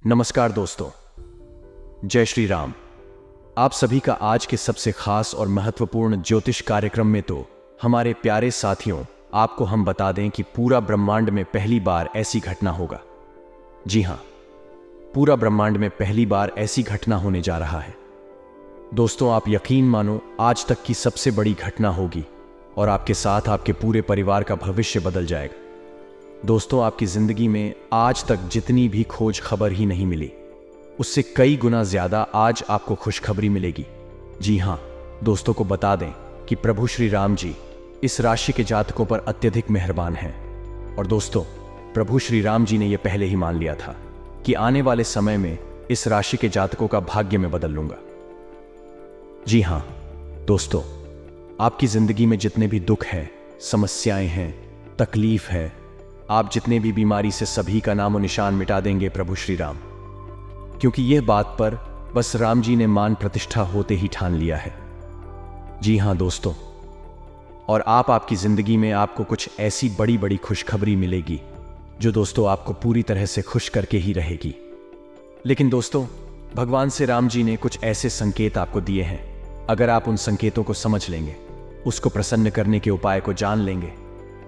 नमस्कार दोस्तों, जय श्री राम। आप सभी का आज के सबसे खास और महत्वपूर्ण ज्योतिष कार्यक्रम में तो हमारे प्यारे साथियों, आपको हम बता दें कि पूरा ब्रह्मांड में पहली बार ऐसी घटना होगा। जी हां, पूरा ब्रह्मांड में पहली बार ऐसी घटना होने जा रहा है। दोस्तों, आप यकीन मानो, आज तक की सबसे बड़ी घटना होगी और आपके साथ आपके पूरे परिवार का भविष्य बदल जाएगा। दोस्तों, आपकी जिंदगी में आज तक जितनी भी खोज खबर ही नहीं मिली, उससे कई गुना ज्यादा आज आपको खुशखबरी मिलेगी। जी हां दोस्तों, को बता दें कि प्रभु श्री राम जी इस राशि के जातकों पर अत्यधिक मेहरबान हैं। और दोस्तों, प्रभु श्री राम जी ने यह पहले ही मान लिया था कि आने वाले समय में इस राशि के जातकों का भाग्य मैं बदल लूंगा। जी हां दोस्तों, आपकी जिंदगी में जितने भी दुख है, समस्याएं हैं, तकलीफ है, आप जितने भी बीमारी से सभी का नामो निशान मिटा देंगे प्रभु श्री राम, क्योंकि यह बात पर बस राम जी ने मान प्रतिष्ठा होते ही ठान लिया है। जी हां दोस्तों, और आपकी जिंदगी में आपको कुछ ऐसी बड़ी बड़ी खुशखबरी मिलेगी जो दोस्तों आपको पूरी तरह से खुश करके ही रहेगी। लेकिन दोस्तों, भगवान से राम जी ने कुछ ऐसे संकेत आपको दिए हैं। अगर आप उन संकेतों को समझ लेंगे, उसको प्रसन्न करने के उपाय को जान लेंगे,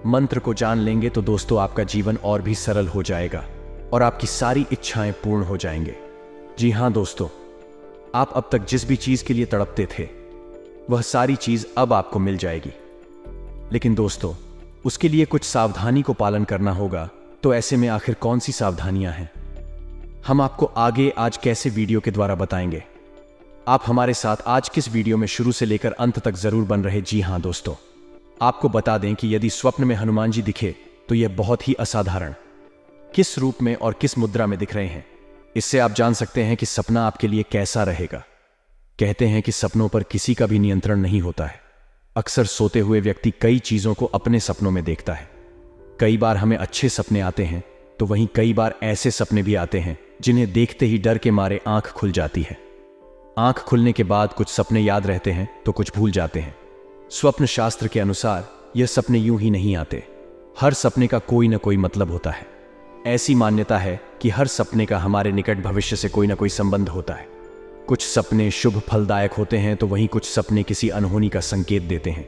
मंत्र को जान लेंगे, तो दोस्तों आपका जीवन और भी सरल हो जाएगा और आपकी सारी इच्छाएं पूर्ण हो जाएंगे। जी हां दोस्तों, आप अब तक जिस भी चीज के लिए तड़पते थे, वह सारी चीज अब आपको मिल जाएगी। लेकिन दोस्तों, उसके लिए कुछ सावधानी को पालन करना होगा। तो ऐसे में आखिर कौन सी सावधानियां हैं, हम आपको आगे आज कैसे वीडियो के द्वारा बताएंगे। आप हमारे साथ आज किस वीडियो में शुरू से लेकर अंत तक जरूर बन रहे। जी हां दोस्तों, आपको बता दें कि यदि स्वप्न में हनुमान जी दिखे तो यह बहुत ही असाधारण, किस रूप में और किस मुद्रा में दिख रहे हैं, इससे आप जान सकते हैं कि सपना आपके लिए कैसा रहेगा। कहते हैं कि सपनों पर किसी का भी नियंत्रण नहीं होता है। अक्सर सोते हुए व्यक्ति कई चीजों को अपने सपनों में देखता है। कई बार हमें अच्छे सपने आते हैं, तो वहीं कई बार ऐसे सपने भी आते हैं जिन्हें देखते ही डर के मारे आंख खुल जाती है। आंख खुलने के बाद कुछ सपने याद रहते हैं तो कुछ भूल जाते हैं। स्वप्न शास्त्र के अनुसार यह सपने यूं ही नहीं आते, हर सपने का कोई ना कोई मतलब होता है। ऐसी मान्यता है कि हर सपने का हमारे निकट भविष्य से कोई ना कोई संबंध होता है। कुछ सपने शुभ फलदायक होते हैं, तो वहीं कुछ सपने किसी अनहोनी का संकेत देते हैं।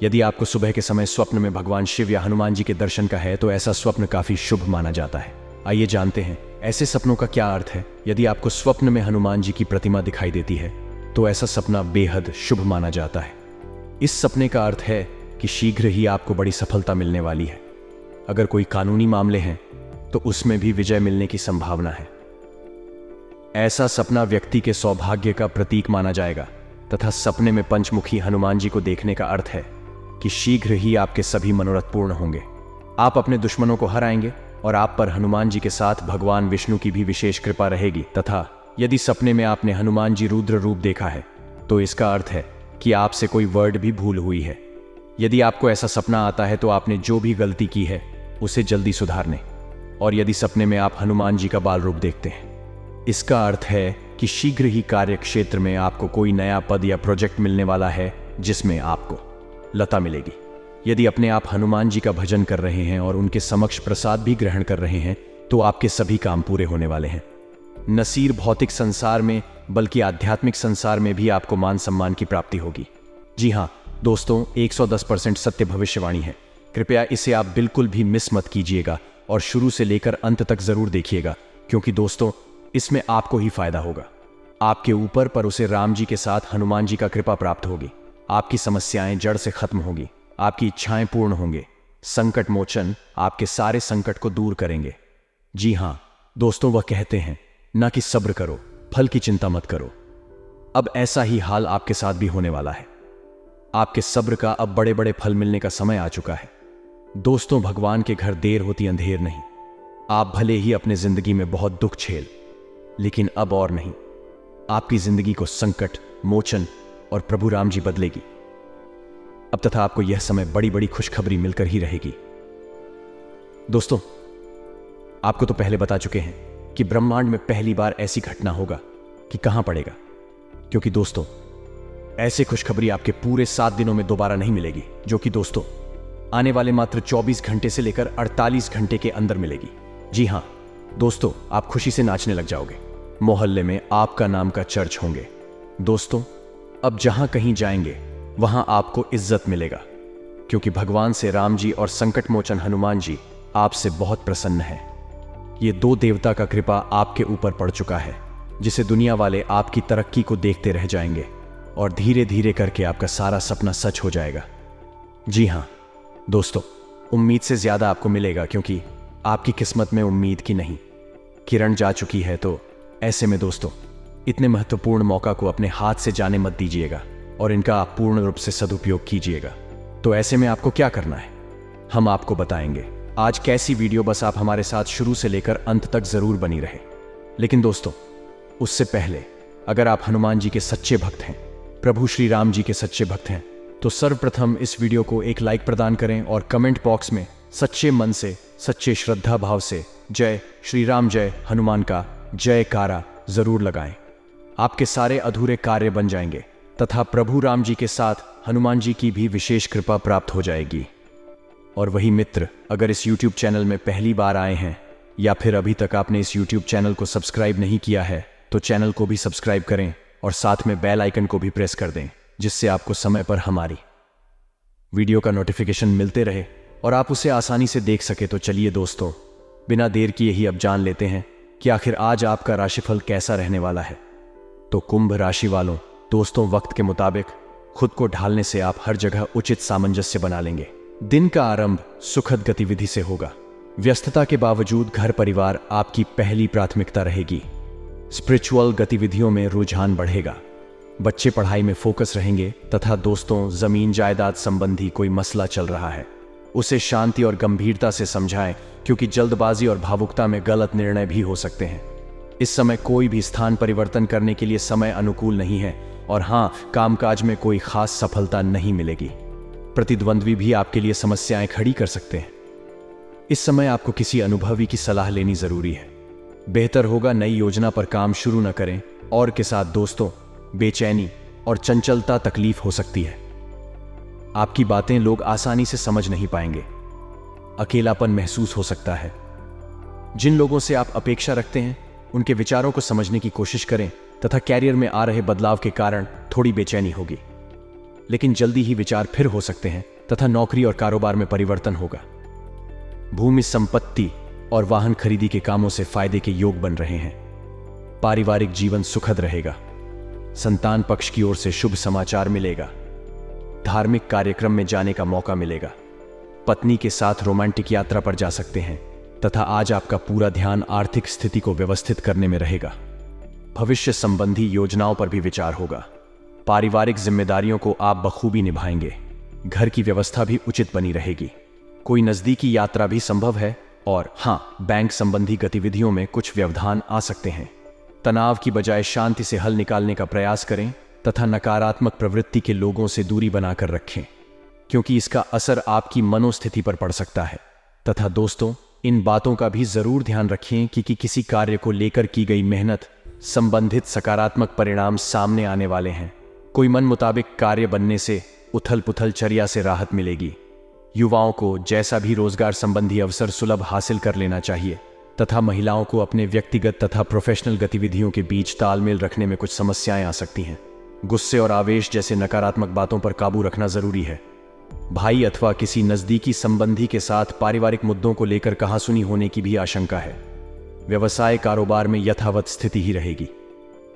यदि आपको सुबह के समय स्वप्न में भगवान शिव या हनुमान जी के दर्शन का है, तो ऐसा स्वप्न काफी शुभ माना जाता है। आइए जानते हैं ऐसे सपनों का क्या अर्थ है। यदि आपको स्वप्न में हनुमान जी की प्रतिमा दिखाई देती है, तो ऐसा सपना बेहद शुभ माना जाता है। इस सपने का अर्थ है कि शीघ्र ही आपको बड़ी सफलता मिलने वाली है। अगर कोई कानूनी मामले हैं तो उसमें भी विजय मिलने की संभावना है। ऐसा सपना व्यक्ति के सौभाग्य का प्रतीक माना जाएगा तथा सपने में पंचमुखी हनुमान जी को देखने का अर्थ है कि शीघ्र ही आपके सभी मनोरथ पूर्ण होंगे। आप अपने दुश्मनों को हराएंगे और आप पर हनुमान जी के साथ भगवान विष्णु की भी विशेष कृपा रहेगी। तथा यदि सपने में आपने हनुमान जी रुद्र रूप देखा है, तो इसका अर्थ है कि आपसे कोई वर्ड भी भूल हुई है। यदि आपको ऐसा सपना आता है तो आपने जो भी गलती की है उसे जल्दी सुधारने। और यदि सपने में आप हनुमान जी का बाल रूप देखते हैं, इसका अर्थ है कि शीघ्र ही कार्य क्षेत्र में आपको कोई नया पद या प्रोजेक्ट मिलने वाला है, जिसमें आपको लता मिलेगी। यदि अपने आप हनुमान जी का भजन कर रहे हैं और उनके समक्ष प्रसाद भी ग्रहण कर रहे हैं, तो आपके सभी काम पूरे होने वाले हैं। न सिर्फ भौतिक संसार में बल्कि आध्यात्मिक संसार में भी आपको मान सम्मान की प्राप्ति होगी। जी हां दोस्तों, 110% सत्य भविष्यवाणी है। कृपया इसे आप बिल्कुल भी मिस मत कीजिएगा और शुरू से लेकर अंत तक जरूर देखिएगा, क्योंकि दोस्तों इसमें आपको ही फायदा होगा। आपके ऊपर पर उसे राम जी के साथ हनुमान जी का कृपा प्राप्त होगी। आपकी समस्याएं जड़ से खत्म होगी, आपकी इच्छाएं पूर्ण होंगे। संकट मोचन आपके सारे संकट को दूर करेंगे। जी हां दोस्तों, वह कहते हैं ना कि सब्र करो, फल की चिंता मत करो। अब ऐसा ही हाल आपके साथ भी होने वाला है। आपके सब्र का अब बड़े बड़े फल मिलने का समय आ चुका है। दोस्तों, भगवान के घर देर होती अंधेर नहीं। आप भले ही अपने जिंदगी में बहुत दुख झेल, लेकिन अब और नहीं। आपकी जिंदगी को संकट मोचन और प्रभु राम जी बदलेगी। अब तथा आपको यह समय बड़ी बड़ी खुशखबरी मिलकर ही रहेगी। दोस्तों, आपको तो पहले बता चुके हैं कि ब्रह्मांड में पहली बार ऐसी घटना होगा कि कहां पड़ेगा, क्योंकि दोस्तों ऐसी खुशखबरी आपके पूरे 7 दिनों में दोबारा नहीं मिलेगी, जो कि दोस्तों आने वाले मात्र 24 घंटे से लेकर 48 घंटे के अंदर मिलेगी। जी हां दोस्तों, आप खुशी से नाचने लग जाओगे। मोहल्ले में आपका नाम का चर्च होंगे। दोस्तों, अब जहां कहीं जाएंगे वहां आपको इज्जत मिलेगा, क्योंकि भगवान से राम जी और संकट मोचन हनुमान जी आपसे बहुत प्रसन्न हैं। ये दो देवता का कृपा आपके ऊपर पड़ चुका है, जिसे दुनिया वाले आपकी तरक्की को देखते रह जाएंगे और धीरे धीरे करके आपका सारा सपना सच हो जाएगा। जी हाँ दोस्तों, उम्मीद से ज्यादा आपको मिलेगा, क्योंकि आपकी किस्मत में उम्मीद की नहीं, किरण जा चुकी है। तो ऐसे में दोस्तों, इतने महत्वपूर्ण मौका को अपने हाथ से जाने मत दीजिएगा और इनका आप पूर्ण रूप से सदुपयोग कीजिएगा। तो ऐसे में आपको क्या करना है, हम आपको बताएंगे। आज कैसी वीडियो, बस आप हमारे साथ शुरू से लेकर अंत तक जरूर बनी रहे। लेकिन दोस्तों, उससे पहले अगर आप हनुमान जी के सच्चे भक्त हैं, प्रभु श्री राम जी के सच्चे भक्त हैं, तो सर्वप्रथम इस वीडियो को एक लाइक प्रदान करें और कमेंट बॉक्स में सच्चे मन से, सच्चे श्रद्धा भाव से जय श्री राम, जय हनुमान का जयकारा जरूर लगाएं। आपके सारे अधूरे कार्य बन जाएंगे तथा प्रभु राम जी के साथ हनुमान जी की भी विशेष कृपा प्राप्त हो जाएगी। और वही मित्र, अगर इस YouTube चैनल में पहली बार आए हैं या फिर अभी तक आपने इस YouTube चैनल को सब्सक्राइब नहीं किया है, तो चैनल को भी सब्सक्राइब करें और साथ में बेल आइकन को भी प्रेस कर दें, जिससे आपको समय पर हमारी वीडियो का नोटिफिकेशन मिलते रहे और आप उसे आसानी से देख सके। तो चलिए दोस्तों, बिना देर किए ही अब जान लेते हैं कि आखिर आज आपका राशिफल कैसा रहने वाला है। तो कुंभ राशि वालों, दोस्तों, वक्त के मुताबिक खुद को ढालने से आप हर जगह उचित सामंजस्य बना लेंगे। दिन का आरंभ सुखद गतिविधि से होगा। व्यस्तता के बावजूद घर परिवार आपकी पहली प्राथमिकता रहेगी। स्पिरिचुअल गतिविधियों में रुझान बढ़ेगा। बच्चे पढ़ाई में फोकस रहेंगे तथा दोस्तों, जमीन जायदाद संबंधी कोई मसला चल रहा है, उसे शांति और गंभीरता से समझाएं, क्योंकि जल्दबाजी और भावुकता में गलत निर्णय भी हो सकते हैं। इस समय कोई भी स्थान परिवर्तन करने के लिए समय अनुकूल नहीं है और हाँ, कामकाज में कोई खास सफलता नहीं मिलेगी। प्रतिद्वंद्वी भी आपके लिए समस्याएं खड़ी कर सकते हैं। इस समय आपको किसी अनुभवी की सलाह लेनी जरूरी है। बेहतर होगा नई योजना पर काम शुरू न करें और के साथ दोस्तों, बेचैनी और चंचलता तकलीफ हो सकती है। आपकी बातें लोग आसानी से समझ नहीं पाएंगे। अकेलापन महसूस हो सकता है। जिन लोगों से आप अपेक्षा रखते हैं उनके विचारों को समझने की कोशिश करें तथा कैरियर में आ रहे बदलाव के कारण थोड़ी बेचैनी होगी, लेकिन जल्दी ही विचार फिर हो सकते हैं तथा नौकरी और कारोबार में परिवर्तन होगा। भूमि संपत्ति और वाहन खरीदी के कामों से फायदे के योग बन रहे हैं। पारिवारिक जीवन सुखद रहेगा। संतान पक्ष की ओर से शुभ समाचार मिलेगा। धार्मिक कार्यक्रम में जाने का मौका मिलेगा। पत्नी के साथ रोमांटिक यात्रा पर जा सकते हैं तथा आज आपका पूरा ध्यान आर्थिक स्थिति को व्यवस्थित करने में रहेगा। भविष्य संबंधी योजनाओं पर भी विचार होगा। पारिवारिक जिम्मेदारियों को आप बखूबी निभाएंगे। घर की व्यवस्था भी उचित बनी रहेगी। कोई नजदीकी यात्रा भी संभव है और हाँ, बैंक संबंधी गतिविधियों में कुछ व्यवधान आ सकते हैं। तनाव की बजाय शांति से हल निकालने का प्रयास करें तथा नकारात्मक प्रवृत्ति के लोगों से दूरी बनाकर रखें, क्योंकि इसका असर आपकी मनोस्थिति पर पड़ सकता है। तथा दोस्तों, इन बातों का भी जरूर ध्यान रखें कि किसी कार्य को लेकर की गई मेहनत संबंधित सकारात्मक परिणाम सामने आने वाले हैं। कोई मन मुताबिक कार्य बनने से उथल पुथल चर्या से राहत मिलेगी। युवाओं को जैसा भी रोजगार संबंधी अवसर सुलभ हासिल कर लेना चाहिए तथा महिलाओं को अपने व्यक्तिगत तथा प्रोफेशनल गतिविधियों के बीच तालमेल रखने में कुछ समस्याएं आ सकती हैं। गुस्से और आवेश जैसे नकारात्मक बातों पर काबू रखना जरूरी है। भाई अथवा किसी नजदीकी संबंधी के साथ पारिवारिक मुद्दों को लेकर कहासुनी होने की भी आशंका है। व्यवसाय कारोबार में यथावत स्थिति ही रहेगी।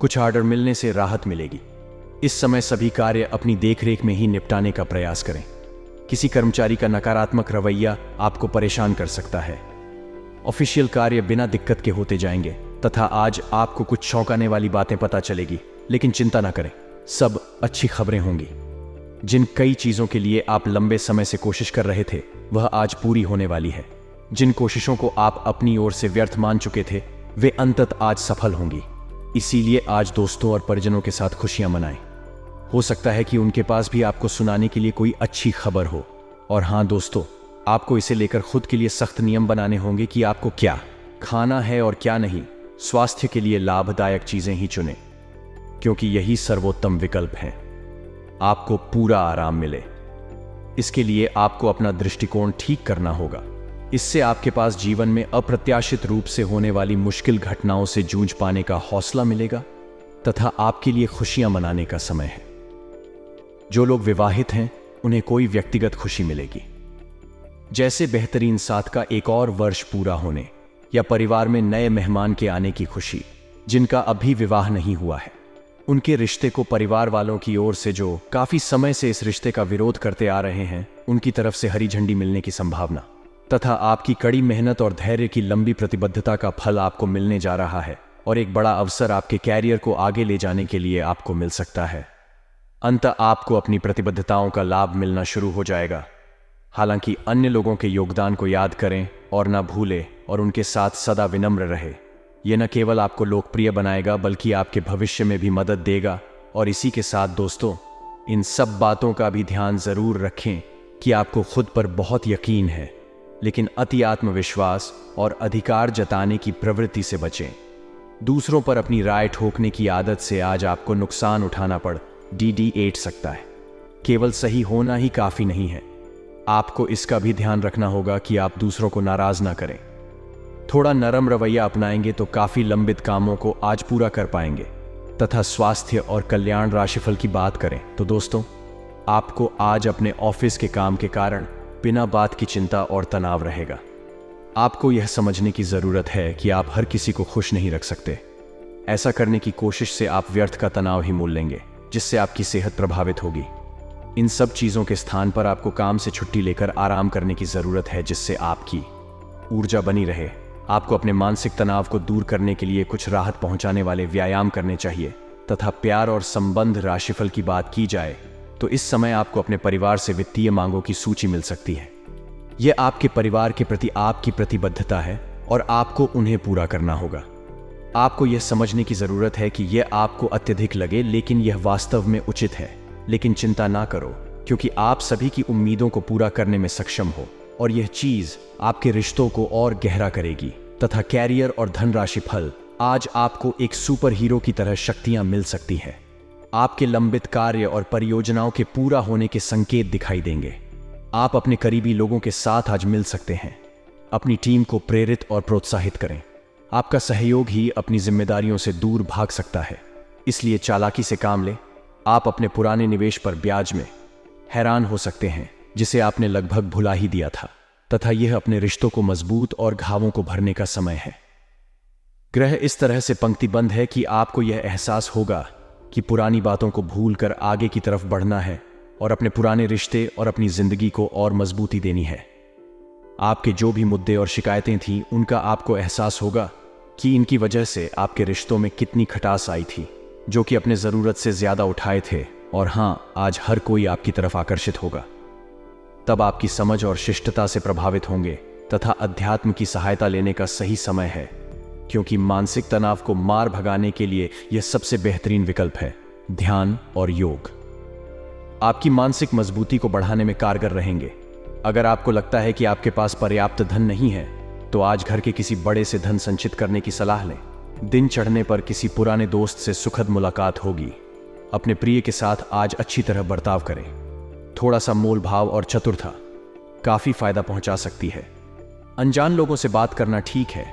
कुछ ऑर्डर मिलने से राहत मिलेगी। इस समय सभी कार्य अपनी देखरेख में ही निपटाने का प्रयास करें। किसी कर्मचारी का नकारात्मक रवैया आपको परेशान कर सकता है। ऑफिशियल कार्य बिना दिक्कत के होते जाएंगे तथा आज आपको कुछ चौंकाने वाली बातें पता चलेगी, लेकिन चिंता ना करें, सब अच्छी खबरें होंगी। जिन कई चीजों के लिए आप लंबे समय से कोशिश कर रहे थे, वह आज पूरी होने वाली है। जिन कोशिशों को आप अपनी ओर से व्यर्थ मान चुके थे, वे अंततः आज सफल होंगी। इसीलिए आज दोस्तों और परिजनों के साथ खुशियां मनाएं। हो सकता है कि उनके पास भी आपको सुनाने के लिए कोई अच्छी खबर हो। और हाँ दोस्तों, आपको इसे लेकर खुद के लिए सख्त नियम बनाने होंगे कि आपको क्या खाना है और क्या नहीं। स्वास्थ्य के लिए लाभदायक चीजें ही चुनें, क्योंकि यही सर्वोत्तम विकल्प है। आपको पूरा आराम मिले, इसके लिए आपको अपना दृष्टिकोण ठीक करना होगा। इससे आपके पास जीवन में अप्रत्याशित रूप से होने वाली मुश्किल घटनाओं से जूझ पाने का हौसला मिलेगा तथा आपके लिए खुशियां मनाने का समय है। जो लोग विवाहित हैं उन्हें कोई व्यक्तिगत खुशी मिलेगी, जैसे बेहतरीन साथ का एक और वर्ष पूरा होने या परिवार में नए मेहमान के आने की खुशी। जिनका अभी विवाह नहीं हुआ है उनके रिश्ते को परिवार वालों की ओर से, जो काफी समय से इस रिश्ते का विरोध करते आ रहे हैं, उनकी तरफ से हरी झंडी मिलने की संभावना तथा आपकी कड़ी मेहनत और धैर्य की लंबी प्रतिबद्धता का फल आपको मिलने जा रहा है और एक बड़ा अवसर आपके कैरियर को आगे ले जाने के लिए आपको मिल सकता है। अंततः आपको अपनी प्रतिबद्धताओं का लाभ मिलना शुरू हो जाएगा। हालांकि अन्य लोगों के योगदान को याद करें और ना भूलें और उनके साथ सदा विनम्र रहे। यह न केवल आपको लोकप्रिय बनाएगा बल्कि आपके भविष्य में भी मदद देगा। और इसी के साथ दोस्तों, इन सब बातों का भी ध्यान जरूर रखें कि आपको खुद पर बहुत यकीन है, लेकिन अति आत्मविश्वास और अधिकार जताने की प्रवृत्ति से बचें। दूसरों पर अपनी राय ठोकने की आदत से आज आपको नुकसान उठाना पड़ DD8 सकता है। केवल सही होना ही काफी नहीं है, आपको इसका भी ध्यान रखना होगा कि आप दूसरों को नाराज ना करें। थोड़ा नरम रवैया अपनाएंगे तो काफी लंबित कामों को आज पूरा कर पाएंगे। तथा स्वास्थ्य और कल्याण राशिफल की बात करें तो दोस्तों, आपको आज अपने ऑफिस के काम के कारण बिना बात की चिंता और तनाव रहेगा। आपको यह समझने की जरूरत है कि आप हर किसी को खुश नहीं रख सकते। ऐसा करने की कोशिश से आप व्यर्थ का तनाव ही मोल लेंगे, जिससे आपकी सेहत प्रभावित होगी। इन सब चीजों के स्थान पर आपको काम से छुट्टी लेकर आराम करने की जरूरत है, जिससे आपकी ऊर्जा बनी रहे। आपको अपने मानसिक तनाव को दूर करने के लिए कुछ राहत पहुंचाने वाले व्यायाम करने चाहिए। तथा प्यार और संबंध राशिफल की बात की जाए तो इस समय आपको अपने परिवार से वित्तीय मांगों की सूची मिल सकती है। यह आपके परिवार के प्रति आपकी प्रतिबद्धता है और आपको उन्हें पूरा करना होगा। आपको यह समझने की जरूरत है कि यह आपको अत्यधिक लगे, लेकिन यह वास्तव में उचित है। लेकिन चिंता ना करो, क्योंकि आप सभी की उम्मीदों को पूरा करने में सक्षम हो और यह चीज आपके रिश्तों को और गहरा करेगी। तथा कैरियर और धनराशि फल, आज आपको एक सुपर हीरो की तरह शक्तियां मिल सकती है। आपके लंबित कार्य और परियोजनाओं के पूरा होने के संकेत दिखाई देंगे। आप अपने करीबी लोगों के साथ आज मिल सकते हैं। अपनी टीम को प्रेरित और प्रोत्साहित करें। आपका सहयोग ही अपनी जिम्मेदारियों से दूर भाग सकता है, इसलिए चालाकी से काम लें। आप अपने पुराने निवेश पर ब्याज में हैरान हो सकते हैं, जिसे आपने लगभग भुला ही दिया था। तथा यह अपने रिश्तों को मजबूत और घावों को भरने का समय है। ग्रह इस तरह से पंक्तिबंद है कि आपको यह एहसास होगा कि पुरानी बातों को भूलकर आगे की तरफ बढ़ना है और अपने पुराने रिश्ते और अपनी जिंदगी को और मजबूती देनी है। आपके जो भी मुद्दे और शिकायतें थीं, उनका आपको एहसास होगा कि इनकी वजह से आपके रिश्तों में कितनी खटास आई थी, जो कि अपने जरूरत से ज्यादा उठाए थे। और हां, आज हर कोई आपकी तरफ आकर्षित होगा। तब आपकी समझ और शिष्टता से प्रभावित होंगे तथा अध्यात्म की सहायता लेने का सही समय है, क्योंकि मानसिक तनाव को मार भगाने के लिए यह सबसे बेहतरीन विकल्प है। ध्यान और योग आपकी मानसिक मजबूती को बढ़ाने में कारगर रहेंगे। अगर आपको लगता है कि आपके पास पर्याप्त धन नहीं है, तो आज घर के किसी बड़े से धन संचित करने की सलाह लें। दिन चढ़ने पर किसी पुराने दोस्त से सुखद मुलाकात होगी। अपने प्रिय के साथ आज अच्छी तरह बर्ताव करें। थोड़ा सा मोल भाव और चतुरता काफी फायदा पहुंचा सकती है। अनजान लोगों से बात करना ठीक है,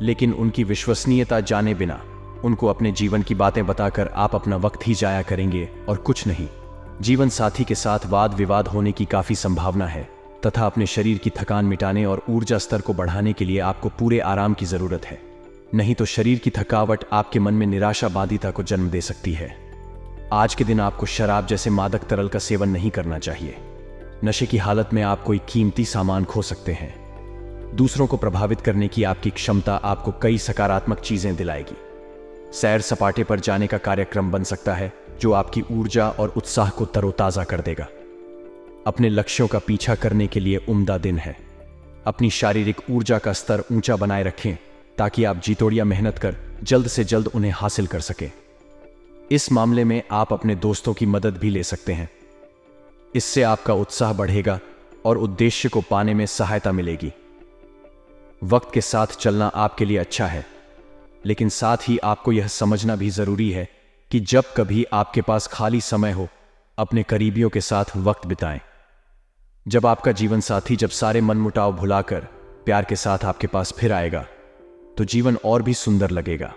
लेकिन उनकी विश्वसनीयता जाने बिना उनको अपने जीवन की बातें बताकर आप अपना वक्त ही जाया करेंगे और कुछ नहीं। जीवन साथी के साथ वाद विवाद होने की काफी संभावना है तथा अपने शरीर की थकान मिटाने और ऊर्जा स्तर को बढ़ाने के लिए आपको पूरे आराम की जरूरत है। नहीं तो शरीर की थकावट आपके मन में निराशावादिता को जन्म दे सकती है। आज के दिन आपको शराब जैसे मादक तरल का सेवन नहीं करना चाहिए। नशे की हालत में आप कोई कीमती सामान खो सकते हैं। दूसरों को प्रभावित करने की आपकी क्षमता आपको कई सकारात्मक चीजें दिलाएगी। सैर सपाटे पर जाने का कार्यक्रम बन सकता है, जो आपकी ऊर्जा और उत्साह को तरोताजा कर देगा। अपने लक्ष्यों का पीछा करने के लिए उम्दा दिन है। अपनी शारीरिक ऊर्जा का स्तर ऊंचा बनाए रखें, ताकि आप जीतोड़िया मेहनत कर जल्द से जल्द उन्हें हासिल कर सकें। इस मामले में आप अपने दोस्तों की मदद भी ले सकते हैं। इससे आपका उत्साह बढ़ेगा और उद्देश्य को पाने में सहायता मिलेगी। वक्त के साथ चलना आपके लिए अच्छा है, लेकिन साथ ही आपको यह समझना भी जरूरी है कि जब कभी आपके पास खाली समय हो, अपने करीबियों के साथ वक्त बिताएं। जब आपका जीवन साथी जब सारे मनमुटाव भुलाकर प्यार के साथ आपके पास फिर आएगा तो जीवन और भी सुंदर लगेगा।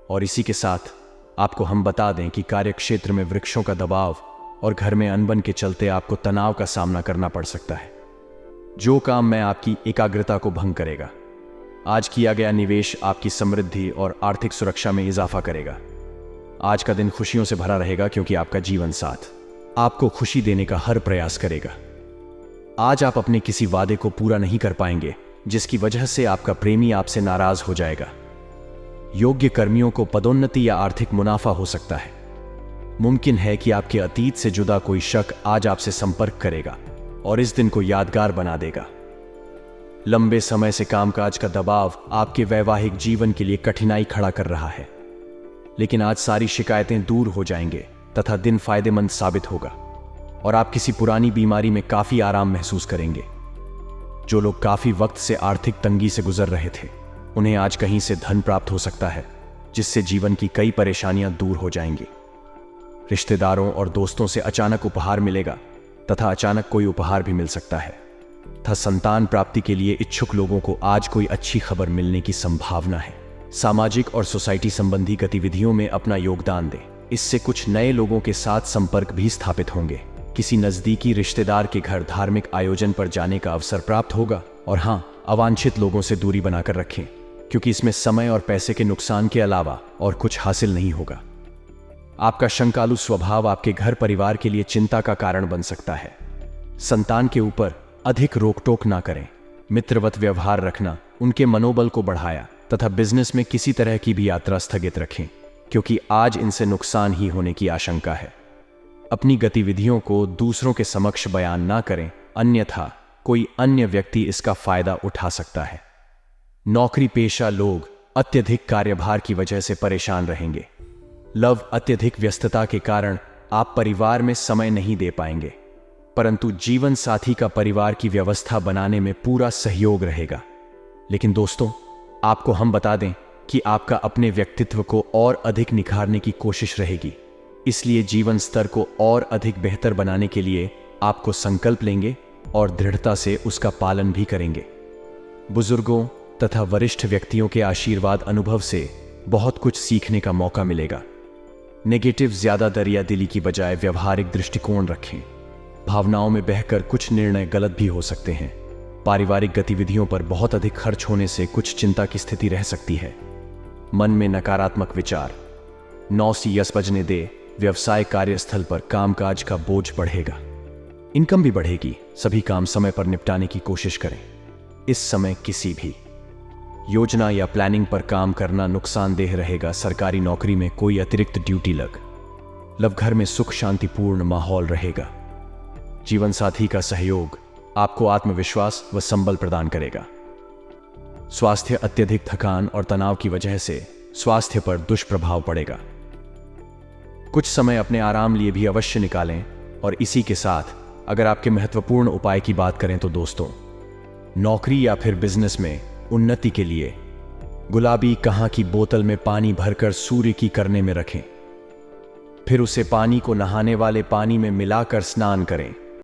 और इसी के साथ आपको हम बता दें कि कार्यक्षेत्र में वृक्षों का दबाव और घर में अनबन के चलते आपको तनाव का सामना करना पड़ सकता है, जो काम में आपकी एकाग्रता को भंग करेगा। आज किया गया निवेश आपकी समृद्धि और आर्थिक सुरक्षा में इजाफा करेगा। आज का दिन खुशियों से भरा रहेगा क्योंकि आपका जीवन साथ आपको खुशी देने का हर प्रयास करेगा। आज आप अपने किसी वादे को पूरा नहीं कर पाएंगे जिसकी वजह से आपका प्रेमी आपसे नाराज हो जाएगा। योग्य कर्मियों को पदोन्नति या आर्थिक मुनाफा हो सकता है। मुमकिन है कि आपके अतीत से जुदा कोई शख्स आज आपसे संपर्क करेगा और इस दिन को यादगार बना देगा। लंबे समय से कामकाज का दबाव आपके वैवाहिक जीवन के लिए कठिनाई खड़ा कर रहा है, लेकिन आज सारी शिकायतें दूर हो जाएंगे तथा दिन फायदेमंद साबित होगा और आप किसी पुरानी बीमारी में काफी आराम महसूस करेंगे। जो लोग काफी वक्त से आर्थिक तंगी से गुजर रहे थे, उन्हें आज कहीं से धन प्राप्त हो सकता है जिससे जीवन की कई परेशानियां दूर हो जाएंगी। रिश्तेदारों और दोस्तों से अचानक उपहार मिलेगा तथा अचानक कोई उपहार भी मिल सकता है तथा संतान प्राप्ति के लिए इच्छुक लोगों को आज कोई अच्छी खबर मिलने की संभावना है। सामाजिक और सोसाइटी संबंधी गतिविधियों में अपना योगदान दें, इससे कुछ नए लोगों के साथ संपर्क भी स्थापित होंगे। किसी नजदीकी रिश्तेदार के घर धार्मिक आयोजन पर जाने का अवसर प्राप्त होगा। और हाँ, अवांछित लोगों से दूरी बनाकर रखें क्योंकि इसमें समय और पैसे के नुकसान के अलावा और कुछ हासिल नहीं होगा। आपका शंकालु स्वभाव आपके घर परिवार के लिए चिंता का कारण बन सकता है। संतान के ऊपर अधिक रोक टोक ना करें। मित्रवत व्यवहार रखना उनके मनोबल को बढ़ाया तथा बिजनेस में किसी तरह की भी यात्रा स्थगित रखें क्योंकि आज इनसे नुकसान ही होने की आशंका है। अपनी गतिविधियों को दूसरों के समक्ष बयान ना करें, अन्यथा कोई अन्य व्यक्ति इसका फायदा उठा सकता है। नौकरी पेशा लोग अत्यधिक कार्यभार की वजह से परेशान रहेंगे। अत्यधिक व्यस्तता के कारण आप परिवार में समय नहीं दे पाएंगे, परंतु जीवन साथी का परिवार की व्यवस्था बनाने में पूरा सहयोग रहेगा। लेकिन दोस्तों, आपको हम बता दें कि आपका अपने व्यक्तित्व को और अधिक निखारने की कोशिश रहेगी। इसलिए जीवन स्तर को और अधिक बेहतर बनाने के लिए आपको संकल्प लेंगे और दृढ़ता से उसका पालन भी करेंगे। बुजुर्गों तथा वरिष्ठ व्यक्तियों के आशीर्वाद अनुभव से बहुत कुछ सीखने का मौका मिलेगा। नेगेटिव ज्यादा दरियादिली की बजाय व्यवहारिक दृष्टिकोण रखें। भावनाओं में बहकर कुछ निर्णय गलत भी हो सकते हैं। पारिवारिक गतिविधियों पर बहुत अधिक खर्च होने से कुछ चिंता की स्थिति रह सकती है। मन में नकारात्मक विचार। 9 सी 10 बजने दे। व्यवसाय कार्यस्थल पर कामकाज का बोझ बढ़ेगा, इनकम भी बढ़ेगी। सभी काम समय पर निपटाने की कोशिश करें। इस समय किसी भी योजना या प्लानिंग पर काम करना नुकसानदेह रहेगा। सरकारी नौकरी में कोई अतिरिक्त ड्यूटी घर में सुख शांतिपूर्ण माहौल रहेगा। जीवन साथी का सहयोग आपको आत्मविश्वास व संबल प्रदान करेगा। स्वास्थ्य अत्यधिक थकान और तनाव की वजह से स्वास्थ्य पर दुष्प्रभाव पड़ेगा। कुछ समय अपने आराम लिए भी अवश्य निकालें। और इसी के साथ अगर आपके महत्वपूर्ण उपाय की बात करें तो दोस्तों, नौकरी या फिर बिजनेस में उन्नति के लिए गुलाबी कहाँ की बोतल में पानी भरकर सूर्य की करने में रखें, फिर उसे पानी को नहाने वाले पानी में मिलाकर स्नान करें।